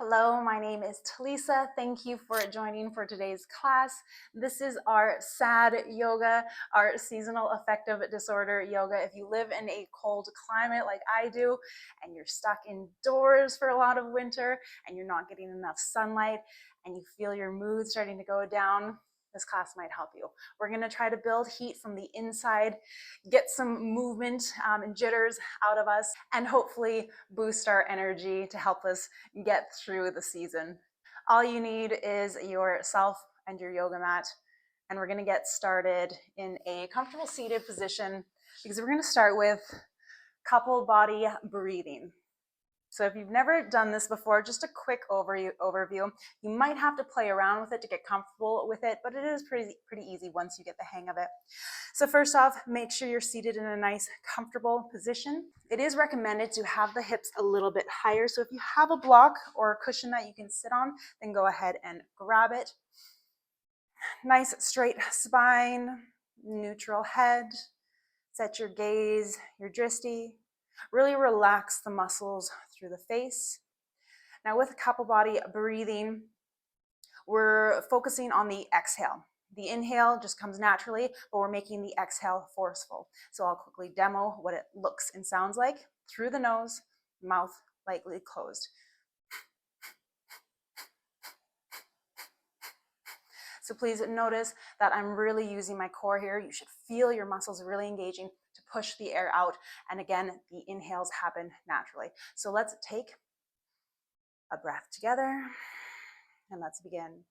Hello, my name is Talisa. Thank you for joining for today's class. This is our SAD yoga, our seasonal affective disorder yoga. If you live in a cold climate like I do, and you're stuck indoors for a lot of winter, and you're not getting enough sunlight, and you feel your mood starting to go down, this class might help you. We're going to try to build heat from the inside, get some movement and jitters out of us, and hopefully boost our energy to help us get through the season. All you need is yourself and your yoga mat, and we're going to get started in a comfortable seated position because we're going to start with couple body breathing. So if you've never done this before, just a quick overview. You might have to play around with it to get comfortable with it, but it is pretty easy once you get the hang of it. So first off, make sure you're seated in a nice, comfortable position. It is recommended to have the hips a little bit higher. So if you have a block or a cushion that you can sit on, then go ahead and grab it. Nice straight spine, neutral head. Set your gaze, your drishti. Really relax the muscles through the face. Now with couple body breathing, we're focusing on the exhale. The inhale just comes naturally, but we're making the exhale forceful. So I'll quickly demo what it looks and sounds like. Through the nose, mouth lightly closed. So please notice that I'm really using my core here. You should feel your muscles really engaging to push the air out. And again, the inhales happen naturally. So let's take a breath together and let's begin.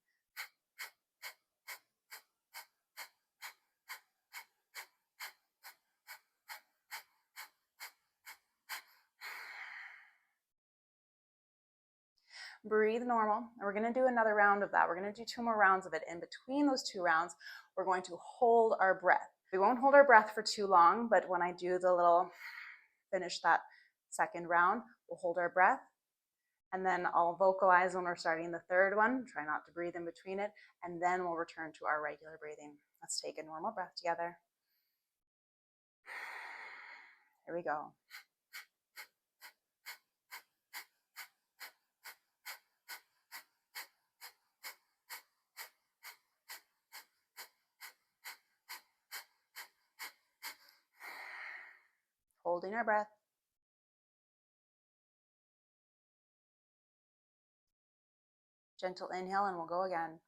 Breathe normal, and we're going to do another round of that. We're going to do 2 more rounds of it. In between those 2 rounds, we're going to hold our breath. We won't hold our breath for too long, but when I do the little finish that second round, we'll hold our breath, and then I'll vocalize when we're starting the third one. Try not to breathe in between it, and then we'll return to our regular breathing. Let's take a normal breath together. Here we go. Holding our breath. Gentle inhale, and we'll go again.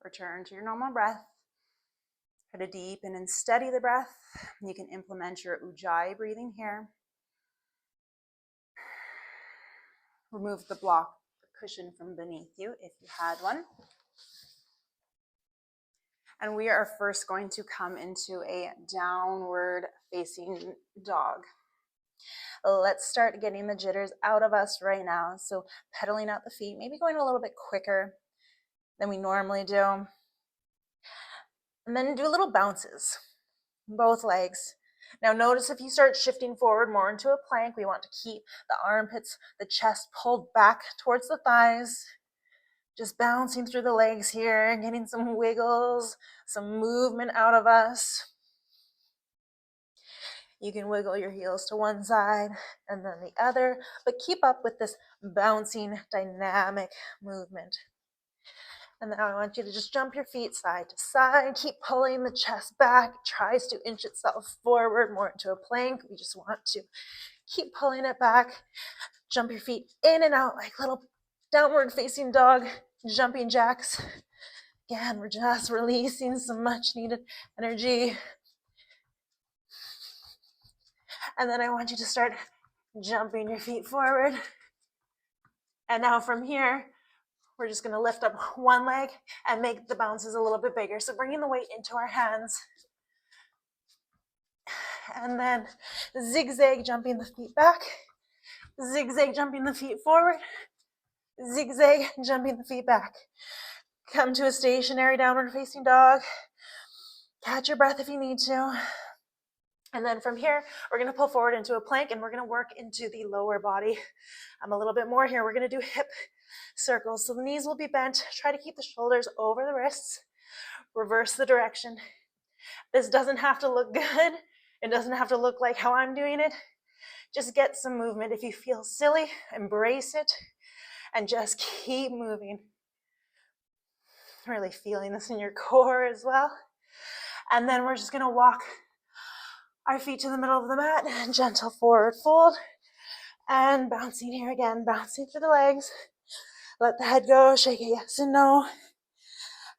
Return to your normal breath. Try to deepen and steady the breath. You can implement your Ujjayi breathing here. Remove the block, the cushion from beneath you if you had one. And we are first going to come into a downward facing dog. Let's start getting the jitters out of us right now. So pedaling out the feet, maybe going a little bit quicker than we normally do. And then do little bounces, both legs. Now notice if you start shifting forward more into a plank, we want to keep the armpits, the chest pulled back towards the thighs. Just bouncing through the legs here, getting some wiggles, some movement out of us. You can wiggle your heels to one side and then the other, but keep up with this bouncing dynamic movement. And now I want you to just jump your feet side to side, keep pulling the chest back. It tries to inch itself forward more into a plank. We just want to keep pulling it back. Jump your feet in and out like little downward facing dog jumping jacks. Again, we're just releasing some much needed energy. And then I want you to start jumping your feet forward. And now from here, we're just going to lift up one leg and make the bounces a little bit bigger. So bringing the weight into our hands. And then zigzag jumping the feet back. Zigzag jumping the feet forward. Zigzag jumping the feet back. Come to a stationary downward facing dog. Catch your breath if you need to. And then from here, we're gonna pull forward into a plank and we're gonna work into the lower body. A little bit more here. We're gonna do hip circles. So the knees will be bent. Try to keep the shoulders over the wrists. Reverse the direction. This doesn't have to look good. It doesn't have to look like how I'm doing it. Just get some movement. If you feel silly, embrace it and just keep moving. Really feeling this in your core as well. And then we're just gonna walk our feet to the middle of the mat and gentle forward fold. And bouncing here again, bouncing through the legs. Let the head go, shake it yes and no.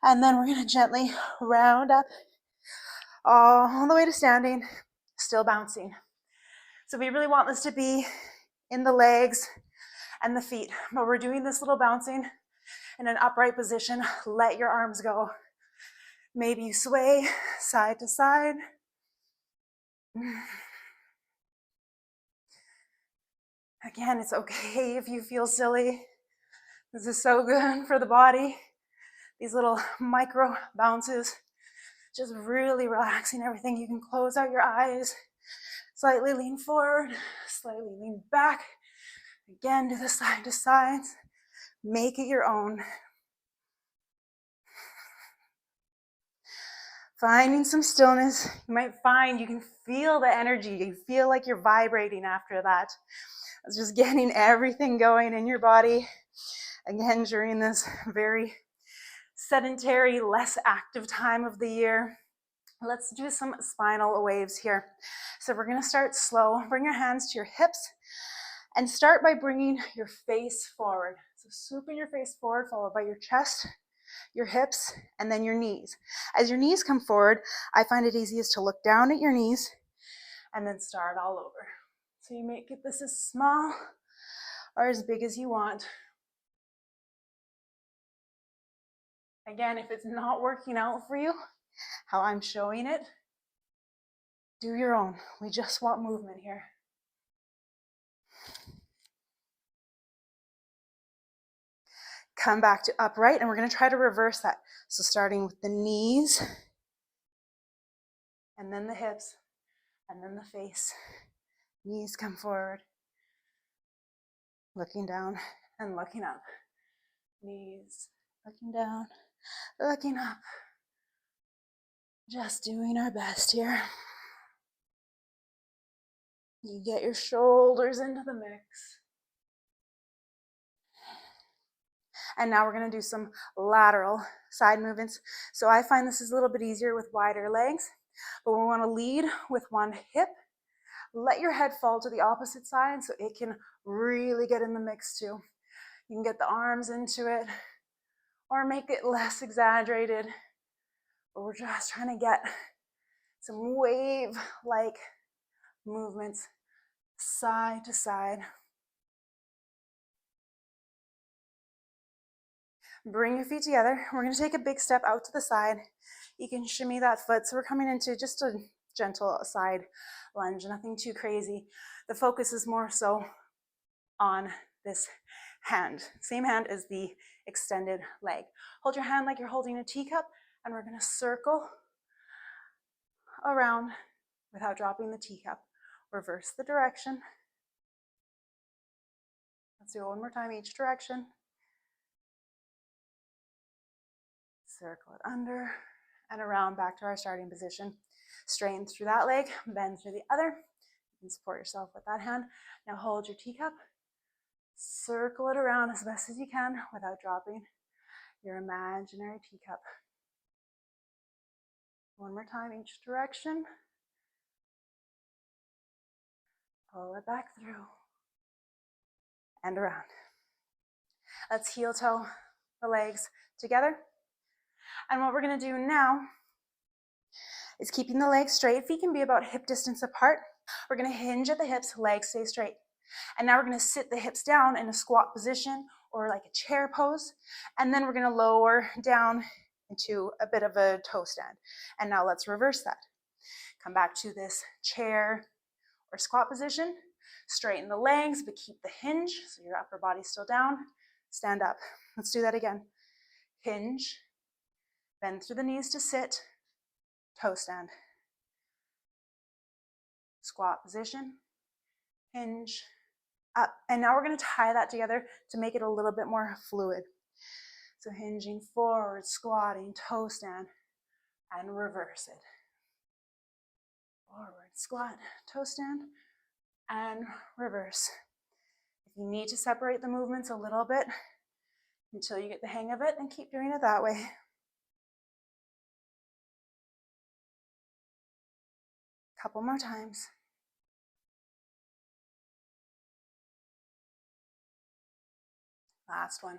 And then we're gonna gently round up all the way to standing, still bouncing. So we really want this to be in the legs and the feet, but we're doing this little bouncing in an upright position. Let your arms go. Maybe you sway side to side. Again, it's okay if you feel silly. This is so good for the body. These little micro bounces, just really relaxing everything. You can close out your eyes, slightly lean forward, slightly lean back. Again, do the side to sides. Make it your own. Finding some stillness. You might find you can feel the energy. You feel like you're vibrating after that. It's just getting everything going in your body. Again, during this very sedentary, less active time of the year. Let's do some spinal waves here. So we're gonna start slow. Bring your hands to your hips and start by bringing your face forward. So swooping your face forward, followed by your chest, your hips, and then your knees. As your knees come forward, I find it easiest to look down at your knees and then start all over. So you make this as small or as big as you want. Again, if it's not working out for you, how I'm showing it, do your own. We just want movement here. Come back to upright, and we're going to try to reverse that. So starting with the knees, and then the hips, and then the face. Knees come forward, looking down and looking up. Knees, looking down, looking up. Just doing our best here. You get your shoulders into the mix. And now we're gonna do some lateral side movements. So I find this is a little bit easier with wider legs, but we wanna lead with one hip. Let your head fall to the opposite side so it can really get in the mix too. You can get the arms into it or make it less exaggerated, but we're just trying to get some wave-like movements side to side. Bring your feet together. We're gonna take a big step out to the side. You can shimmy that foot. So we're coming into just a gentle side lunge, nothing too crazy. The focus is more so on this hand. Same hand as the extended leg. Hold your hand like you're holding a teacup, and we're gonna circle around without dropping the teacup. Reverse the direction. Let's do it one more time, each direction. Circle it under and around back to our starting position. Straighten through that leg, bend through the other. You can support yourself with that hand. Now hold your teacup. Circle it around as best as you can without dropping your imaginary teacup. One more time, each direction. Pull it back through and around. Let's heel toe the legs together. And what we're gonna do now is keeping the legs straight. Feet can be about hip distance apart. We're gonna hinge at the hips, legs stay straight. And now we're gonna sit the hips down in a squat position or like a chair pose. And then we're gonna lower down into a bit of a toe stand. And now let's reverse that. Come back to this chair or squat position. Straighten the legs, but keep the hinge, so your upper body's still down. Stand up. Let's do that again. Hinge, bend through the knees to sit, toe stand. squat position, hinge, up. And now we're going to tie that together to make it a little bit more fluid. So hinging forward, squatting, toe stand, and reverse it. Forward, squat, toe stand, and reverse. If you need to separate the movements a little bit until you get the hang of it, then keep doing it that way. Couple more times. Last one.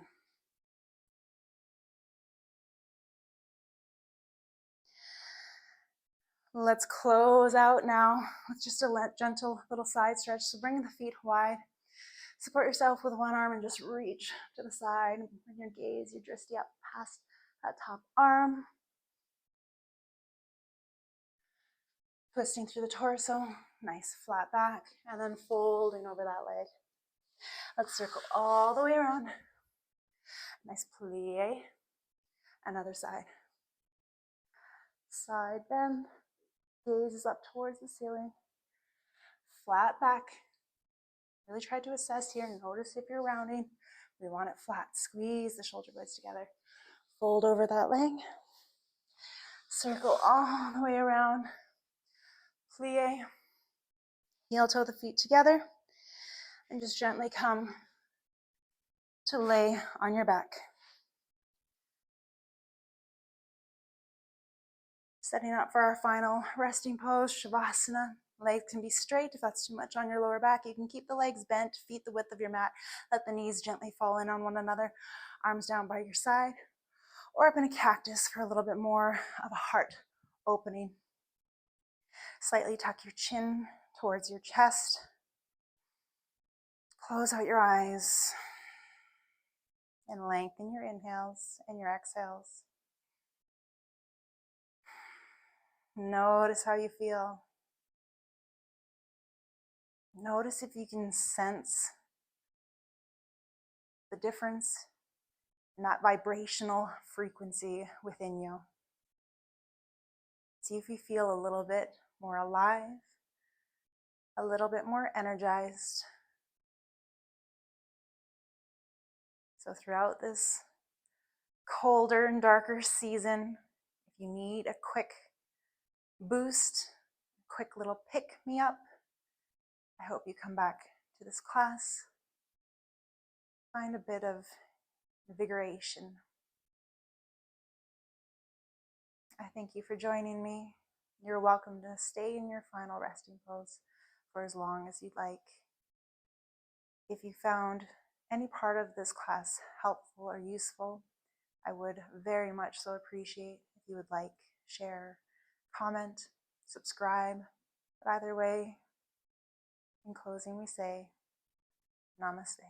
Let's close out now with just a gentle little side stretch. So bring the feet wide. Support yourself with one arm and just reach to the side. Bring your gaze, your drishti up past that top arm. Twisting through the torso, nice flat back, and then folding over that leg. Let's circle all the way around. Nice plie. Another side. Side bend. Gaze is up towards the ceiling. Flat back. Really try to assess here. Notice if you're rounding. We want it flat. Squeeze the shoulder blades together. Fold over that leg. Circle all the way around. Plie. Heel toe the feet together. And just gently come to lay on your back. Setting up for our final resting pose, Shavasana. Legs can be straight. If that's too much on your lower back, you can keep the legs bent, feet the width of your mat. Let the knees gently fall in on one another. Arms down by your side. Or up in a cactus for a little bit more of a heart opening. Slightly tuck your chin towards your chest. Close out your eyes. And lengthen your inhales and your exhales. Notice how you feel. Notice if you can sense the difference in that vibrational frequency within you. See if you feel a little bit more alive, a little bit more energized. So throughout this colder and darker season, if you need a quick boost, a quick little pick-me-up, I hope you come back to this class. Find a bit of invigoration. I thank you for joining me. You're welcome to stay in your final resting pose for as long as you'd like. If you found any part of this class helpful or useful, I would very much so appreciate if you would like, share, comment, subscribe. But either way, in closing we say, Namaste.